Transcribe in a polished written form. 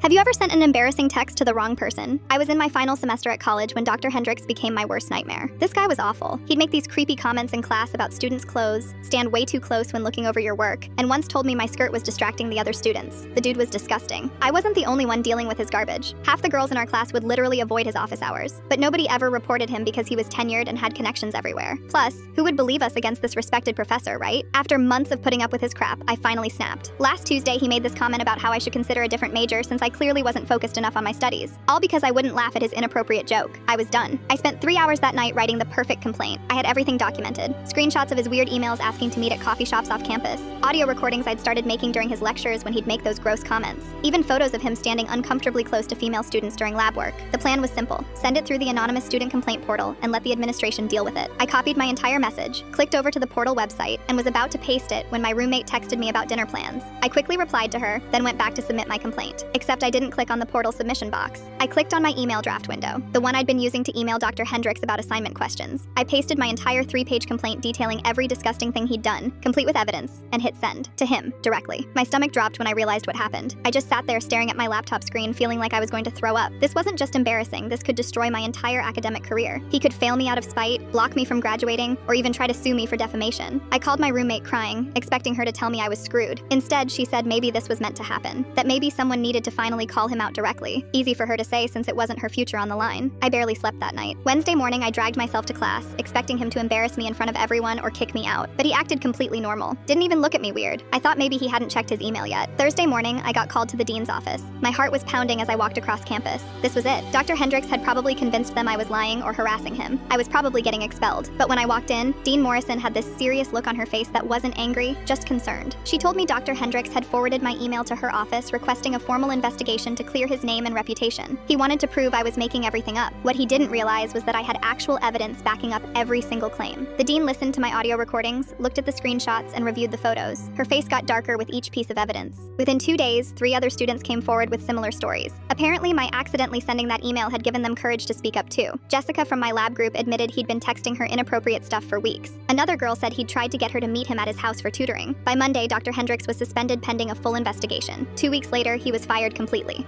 Have you ever sent an embarrassing text to the wrong person? I was in my final semester at college when Dr. Hendricks became my worst nightmare. This guy was awful. He'd make these creepy comments in class about students' clothes, stand way too close when looking over your work, and once told me my skirt was distracting the other students. The dude was disgusting. I wasn't the only one dealing with his garbage. Half the girls in our class would literally avoid his office hours, but nobody ever reported him because he was tenured and had connections everywhere. Plus, who would believe us against this respected professor, right? After months of putting up with his crap, I finally snapped. Last Tuesday, he made this comment about how I should consider a different major since I clearly wasn't focused enough on my studies, all because I wouldn't laugh at his inappropriate joke. I was done. I spent 3 hours that night writing the perfect complaint. I had everything documented. Screenshots of his weird emails asking to meet at coffee shops off campus, audio recordings I'd started making during his lectures when he'd make those gross comments, even photos of him standing uncomfortably close to female students during lab work. The plan was simple: send it through the anonymous student complaint portal and let the administration deal with it. I copied my entire message, clicked over to the portal website, and was about to paste it when my roommate texted me about dinner plans. I quickly replied to her, then went back to submit my complaint. Except I didn't click on the portal submission box. I clicked on my email draft window, the one I'd been using to email Dr. Hendricks about assignment questions. I pasted my entire 3-page complaint detailing every disgusting thing he'd done, complete with evidence, and hit send, to him, directly. My stomach dropped when I realized what happened. I just sat there staring at my laptop screen feeling like I was going to throw up. This wasn't just embarrassing, this could destroy my entire academic career. He could fail me out of spite, block me from graduating, or even try to sue me for defamation. I called my roommate crying, expecting her to tell me I was screwed. Instead, she said maybe this was meant to happen, that maybe someone needed to finally call him out directly. Easy for her to say since it wasn't her future on the line. I barely slept that night. Wednesday morning, I dragged myself to class, expecting him to embarrass me in front of everyone or kick me out, but he acted completely normal. Didn't even look at me weird. I thought maybe he hadn't checked his email yet. Thursday morning, I got called to the dean's office. My heart was pounding as I walked across campus. This was it. Dr. Hendricks had probably convinced them I was lying or harassing him. I was probably getting expelled. But when I walked in, Dean Morrison had this serious look on her face that wasn't angry, just concerned. She told me Dr. Hendricks had forwarded my email to her office requesting a formal investigation to clear his name and reputation. He wanted to prove I was making everything up. What he didn't realize was that I had actual evidence backing up every single claim. The dean listened to my audio recordings, looked at the screenshots, and reviewed the photos. Her face got darker with each piece of evidence. Within 2 days, 3 other students came forward with similar stories. Apparently, my accidentally sending that email had given them courage to speak up too. Jessica from my lab group admitted he'd been texting her inappropriate stuff for weeks. Another girl said he'd tried to get her to meet him at his house for tutoring. By Monday, Dr. Hendricks was suspended pending a full investigation. 2 weeks later, he was fired completely.